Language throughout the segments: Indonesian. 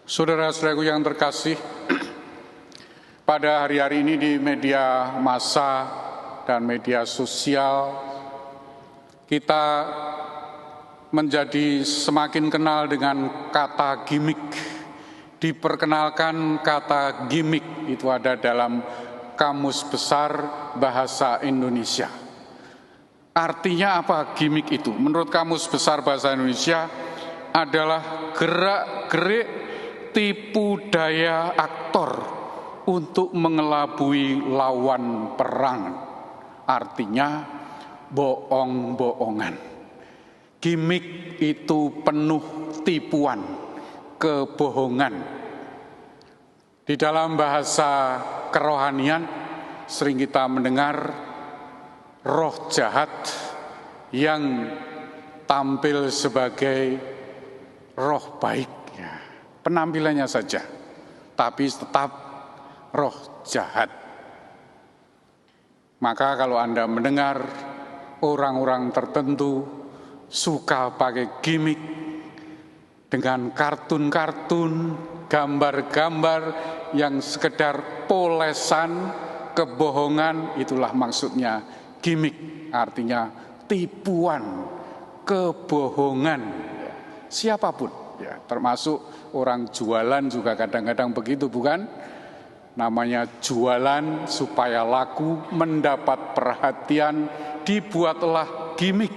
Saudara-saudaraku yang terkasih, pada hari-hari ini di media massa dan media sosial, kita menjadi semakin kenal dengan kata gimmick. Diperkenalkan kata gimmick itu ada dalam Kamus Besar Bahasa Indonesia. Artinya apa gimmick itu? Menurut Kamus Besar Bahasa Indonesia adalah gerak-gerik tipu daya aktor untuk mengelabui lawan perang. Artinya bohong-bohongan. Gimik itu penuh tipuan, kebohongan. Di dalam bahasa kerohanian sering kita mendengar roh jahat yang tampil sebagai roh baik. Penampilannya saja, tapi tetap roh jahat. Maka kalau Anda mendengar orang-orang tertentu suka pakai gimmick dengan kartun-kartun, gambar-gambar yang sekedar polesan kebohongan, itulah maksudnya gimmick, artinya tipuan, kebohongan. Siapapun, ya, termasuk orang jualan juga kadang-kadang begitu, bukan? Namanya jualan supaya laku, mendapat perhatian, dibuatlah gimmick,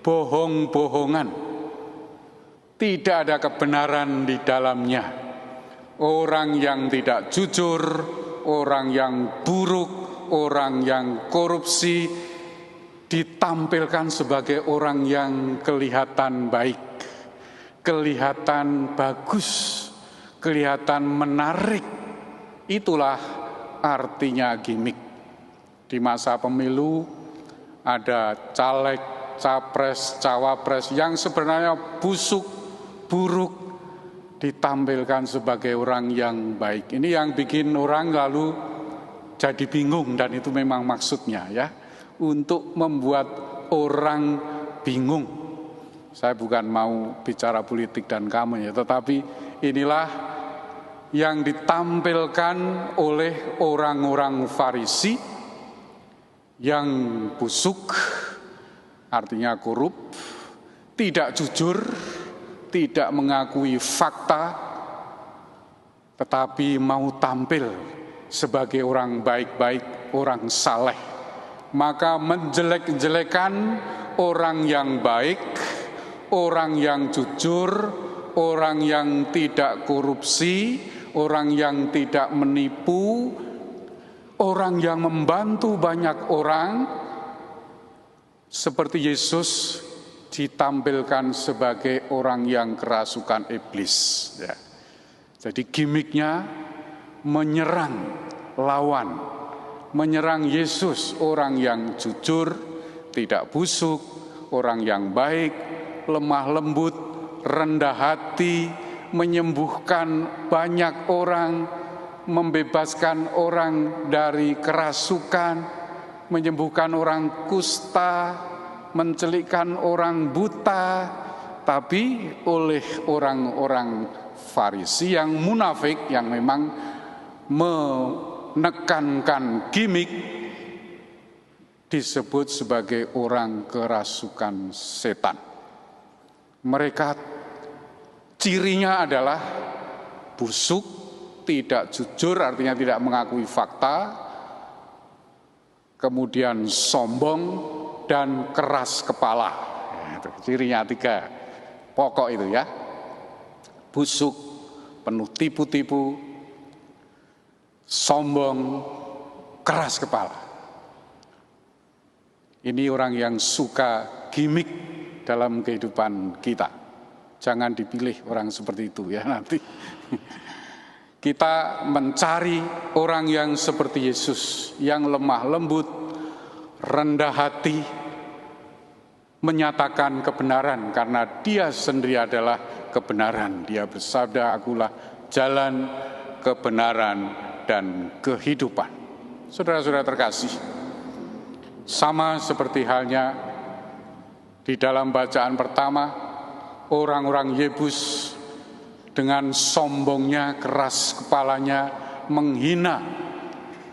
bohong-bohongan. Tidak ada kebenaran di dalamnya. Orang yang tidak jujur, orang yang buruk, orang yang korupsi, ditampilkan sebagai orang yang kelihatan baik, kelihatan bagus, kelihatan menarik. Itulah artinya gimmick. Di masa pemilu ada caleg, capres, cawapres yang sebenarnya busuk, buruk, ditampilkan sebagai orang yang baik. Ini yang bikin orang lalu jadi bingung, dan itu memang maksudnya, ya, untuk membuat orang bingung. Saya bukan mau bicara politik dan kamu, ya, tetapi inilah yang ditampilkan oleh orang-orang Farisi yang busuk, artinya korup, tidak jujur, tidak mengakui fakta, tetapi mau tampil sebagai orang baik-baik, orang saleh. Maka menjelek-jelekan orang yang baik, orang yang jujur, orang yang tidak korupsi, orang yang tidak menipu, orang yang membantu banyak orang, seperti Yesus ditampilkan sebagai orang yang kerasukan iblis. Ya. Jadi gimmicknya menyerang lawan, menyerang Yesus, orang yang jujur, tidak busuk, orang yang baik, lemah lembut, rendah hati, menyembuhkan banyak orang, membebaskan orang dari kerasukan, menyembuhkan orang kusta, mencelikkan orang buta. Tapi oleh orang-orang Farisi yang munafik, yang memang menekankan gimmick, disebut sebagai orang kerasukan setan. Mereka cirinya adalah busuk, tidak jujur, artinya tidak mengakui fakta, kemudian sombong, dan keras kepala. Cirinya 3 pokok itu, ya. Busuk, penuh tipu-tipu, sombong, keras kepala. Ini orang yang suka gimmick dalam kehidupan kita. Jangan dipilih orang seperti itu, ya, nanti. Kita mencari orang yang seperti Yesus, yang lemah lembut, rendah hati, menyatakan kebenaran karena dia sendiri adalah kebenaran. Dia bersabda, akulah jalan, kebenaran, dan kehidupan. Saudara-saudara terkasih, sama seperti halnya di dalam bacaan pertama, orang-orang Yebus dengan sombongnya, keras kepalanya, menghina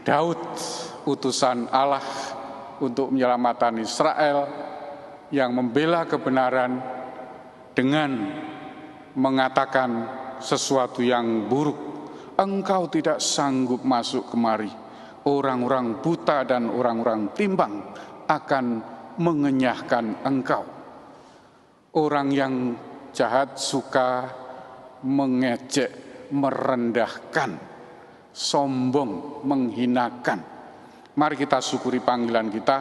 Daud, utusan Allah untuk menyelamatkan Israel, yang membela kebenaran dengan mengatakan sesuatu yang buruk. Engkau tidak sanggup masuk kemari. Orang-orang buta dan orang-orang timbang akan mengenyahkan engkau. Orang yang jahat suka mengejek, merendahkan, sombong, menghinakan. Mari kita syukuri panggilan kita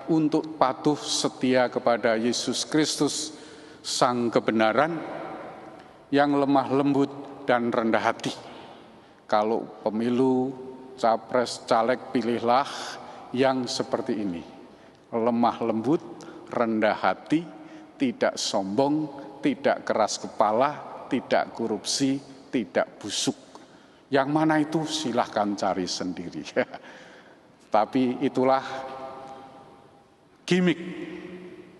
untuk patuh setia kepada Yesus Kristus, Sang Kebenaran, yang lemah lembut dan rendah hati. Kalau pemilu, capres, caleg, pilihlah yang seperti ini. Lemah lembut, rendah hati, tidak sombong, tidak keras kepala, tidak korupsi, tidak busuk. Yang mana itu silahkan cari sendiri. Tapi itulah gimmick.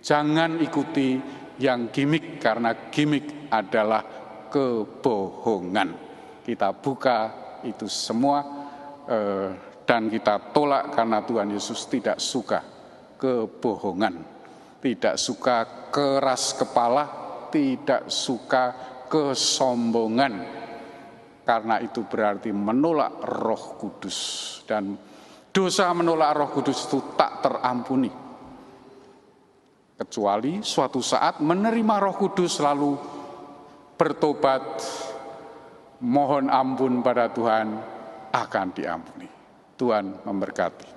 Jangan ikuti yang gimmick, karena gimmick adalah kebohongan. Kita buka itu semua dan kita tolak, karena Tuhan Yesus tidak suka kebohongan, tidak suka keras kepala, tidak suka kesombongan, karena itu berarti menolak Roh Kudus, dan dosa menolak Roh Kudus itu tak terampuni, kecuali suatu saat menerima Roh Kudus lalu bertobat, mohon ampun pada Tuhan, akan diampuni. Tuhan memberkati.